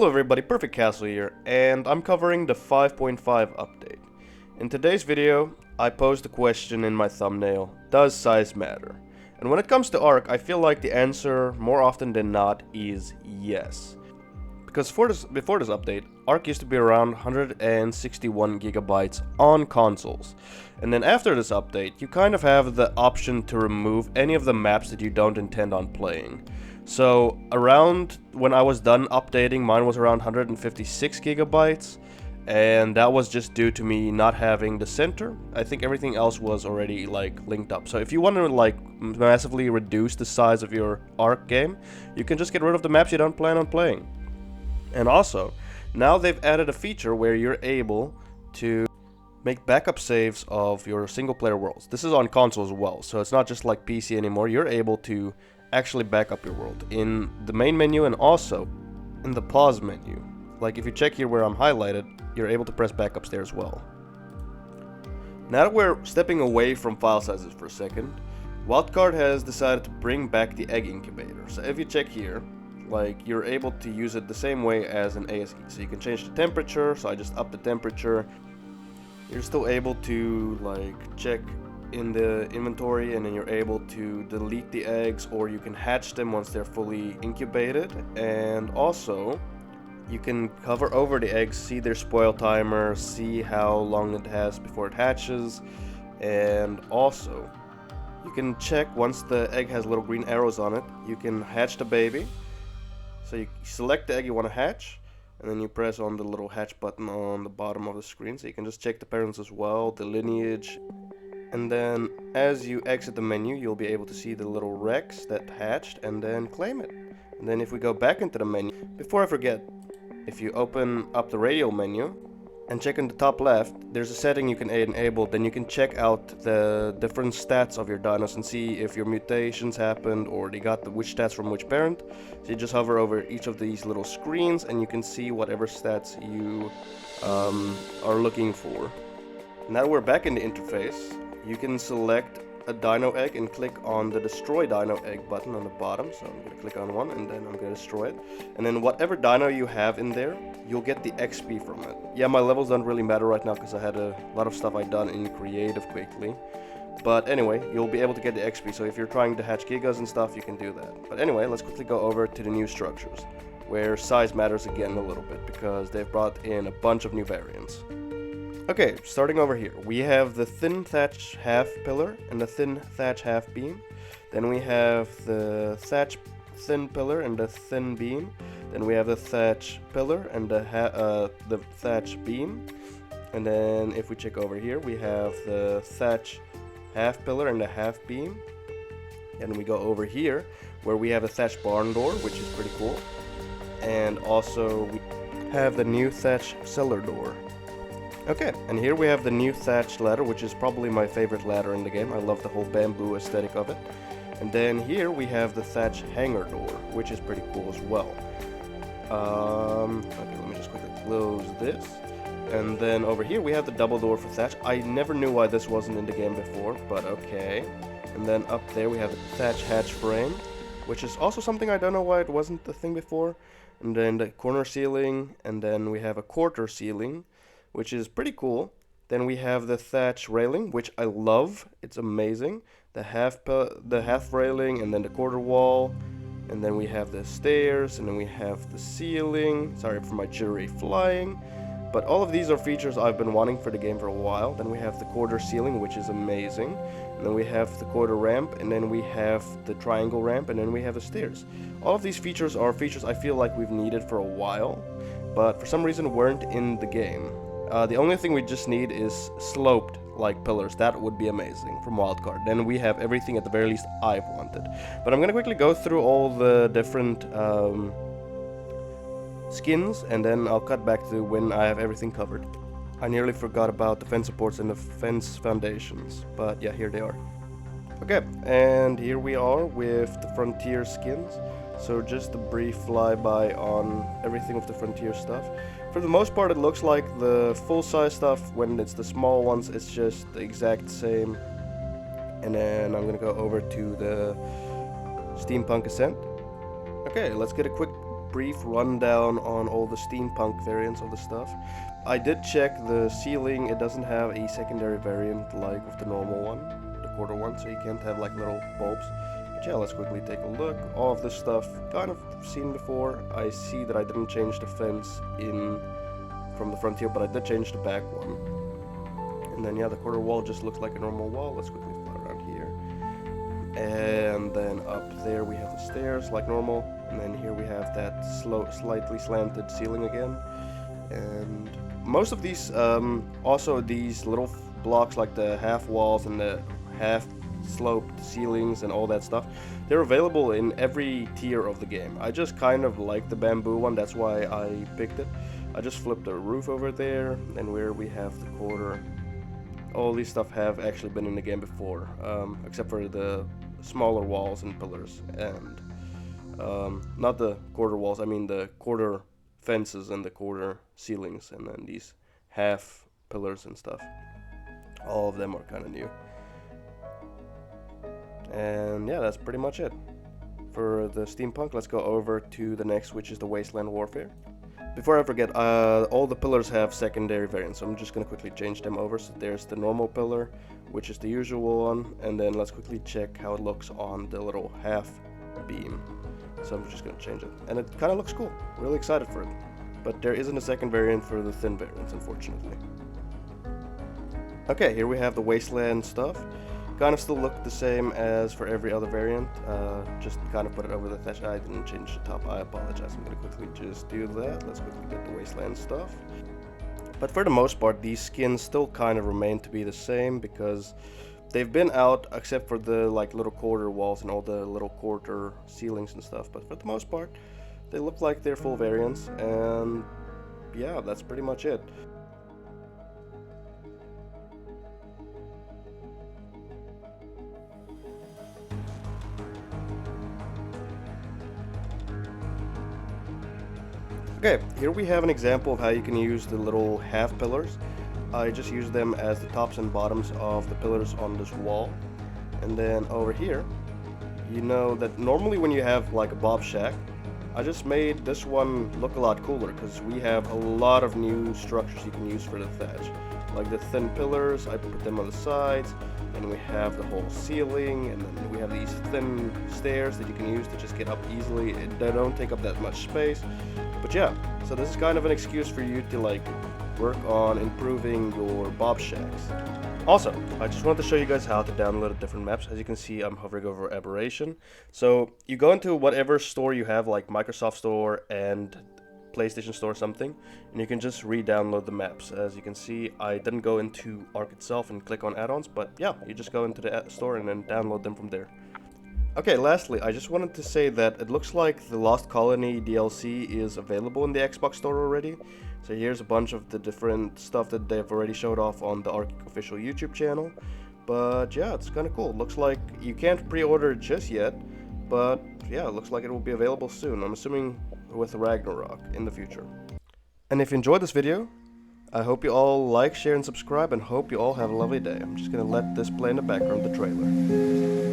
Hello everybody, Perfect Castle here, and I'm covering the 5.5 update. In today's video, I posed a question in my thumbnail, does size matter? And when it comes to Ark, I feel like the answer, more often than not, is yes. Because before this update, Ark used to be around 161 gigabytes on consoles. And then after this update, you kind of have the option to remove any of the maps that you don't intend on playing. So around when I was done updating, mine was around 156 gigabytes, and that was just due to me not having the center. I think everything else was already like linked up. So if you want to like massively reduce the size of your Ark game, you can just get rid of the maps you don't plan on playing. And also, now they've added a feature where you're able to make backup saves of your single player worlds. This is on console as well, so it's not just like PC anymore. You're able to actually back up your world in the main menu and also in the pause menu. Like if you check here where I'm highlighted, you're able to press backups there as well. Now that we're stepping away from file sizes for a second, Wildcard has decided to bring back the egg incubator. So if you check here, like you're able to use it the same way as an ASA. So you can change the temperature, so I just up the temperature. You're still able to like check in the inventory, and then you're able to delete the eggs, or you can hatch them once they're fully incubated. And also you can hover over the eggs, see their spoil timer, see how long it has before it hatches, and also you can check once the egg has little green arrows on it, you can hatch the baby. So you select the egg you want to hatch, and then you press on the little hatch button on the bottom of the screen, so you can just check the parents as well, the lineage. And then as you exit the menu, you'll be able to see the little Rex that hatched and then claim it. And then if we go back into the menu, before I forget, if you open up the radial menu and check in the top left, there's a setting you can enable. Then you can check out the different stats of your dinos and see if your mutations happened or they got which stats from which parent. So you just hover over each of these little screens and you can see whatever stats you are looking for. Now we're back in the interface. You can select a dino egg and click on the destroy dino egg button on the bottom. So I'm going to click on one and then I'm going to destroy it. And then whatever dino you have in there, you'll get the XP from it. Yeah, my levels don't really matter right now because I had a lot of stuff I done in creative quickly. But anyway, you'll be able to get the XP. So if you're trying to hatch gigas and stuff, you can do that. But anyway, let's quickly go over to the new structures, where size matters again a little bit because they've brought in a bunch of new variants. Okay, starting over here, we have the thin thatch half pillar and the thin thatch half beam. Then we have the thatch thin pillar and the thin beam. Then we have the thatch pillar and the thatch beam. And then if we check over here, we have the thatch half pillar and the half beam. And we go over here where we have a thatch barn door, which is pretty cool. And also we have the new thatch cellar door. Okay, and here we have the new thatch ladder, which is probably my favorite ladder in the game. I love the whole bamboo aesthetic of it. And then here we have the thatch hangar door, which is pretty cool as well. Okay, let me just quickly close this. And then over here we have the double door for thatch. I never knew why this wasn't in the game before, but okay. And then up there we have the thatch hatch frame, which is also something I don't know why it wasn't the thing before. And then the corner ceiling, and then we have a quarter ceiling, which is pretty cool. Then we have the thatch railing, which I love. It's amazing. The half railing, and then the quarter wall, and then we have the stairs, and then we have the ceiling. Sorry for my jewelry flying, but all of these are features I've been wanting for the game for a while. Then we have the quarter ceiling, which is amazing. And then we have the quarter ramp, and then we have the triangle ramp, and then we have the stairs. All of these features are features I feel like we've needed for a while, but for some reason weren't in the game. The only thing we just need is sloped like pillars. That would be amazing from Wildcard. Then we have everything at the very least I've wanted. But I'm gonna quickly go through all the different skins, and then I'll cut back to when I have everything covered. I nearly forgot about the fence supports and the fence foundations, but yeah, here they are. Okay, and here we are with the Frontier skins. So just a brief flyby on everything with the Frontier stuff. For the most part, it looks like the full-size stuff. When it's the small ones, it's just the exact same. And then I'm gonna go over to the Steampunk Ascent. Okay, let's get a quick brief rundown on all the steampunk variants of the stuff. I did check the ceiling, it doesn't have a secondary variant like with the normal one, the quarter one, so you can't have like little bulbs. But yeah, let's quickly take a look. All of this stuff kind of seen before. I see that I didn't change the fence in from the front here, but I did change the back one. And then yeah, the quarter wall just looks like a normal wall. Let's quickly fly around here. And then up there we have the stairs like normal. And then here we have that slightly slanted ceiling again. And most of these, also these little blocks like the half walls and the half sloped ceilings and all that stuff, they're available in every tier of the game. I just kind of like the bamboo one, that's why I picked it. I just flipped the roof over there, and where we have the quarter, all these stuff have actually been in the game before, except for the smaller walls and pillars, and not the quarter walls, I mean the quarter fences and the quarter ceilings, and then these half pillars and stuff. All of them are kind of new. And yeah, that's pretty much it for the steampunk. Let's go over to the next, which is the Wasteland Warfare. Before I forget, all the pillars have secondary variants, so I'm just gonna quickly change them over. So there's the normal pillar, which is the usual one, and then let's quickly check how it looks on the little half beam. So I'm just gonna change it, and it kind of looks cool. Really excited for it. But there isn't a second variant for the thin variants, unfortunately. Okay, here we have the Wasteland stuff. Kind of still look the same as for every other variant, just kind of put it over the thatch. I didn't change the top, I apologize. I'm gonna quickly just do that. Let's quickly get the Wasteland stuff. But for the most part, these skins still kind of remain to be the same because they've been out except for the like little quarter walls and all the little quarter ceilings and stuff. But for the most part, they look like they're full variants, and yeah, that's pretty much it. Okay, here we have an example of how you can use the little half pillars. I just use them as the tops and bottoms of the pillars on this wall. And then over here, you know that normally when you have like a Bob shack, I just made this one look a lot cooler because we have a lot of new structures you can use for the thatch. Like the thin pillars, I put them on the sides, and we have the whole ceiling, and then we have these thin stairs that you can use to just get up easily. They don't take up that much space. But yeah, so this is kind of an excuse for you to like work on improving your Bob shacks. Also, I just wanted to show you guys how to download different maps. As you can see, I'm hovering over Aberration. So you go into whatever store you have, like Microsoft Store and PlayStation Store or something, and you can just re-download the maps. As you can see, I didn't go into Ark itself and click on add-ons, but yeah, you just go into the store and then download them from there. Okay, lastly, I just wanted to say that it looks like the Lost Colony DLC is available in the Xbox Store already. So here's a bunch of the different stuff that they've already showed off on the Ark official YouTube channel. But yeah, it's kind of cool. Looks like you can't pre-order it just yet, but yeah, it looks like it will be available soon. I'm assuming with Ragnarok in the future. And if you enjoyed this video, I hope you all like, share, and subscribe, and hope you all have a lovely day. I'm just gonna let this play in the background, the trailer.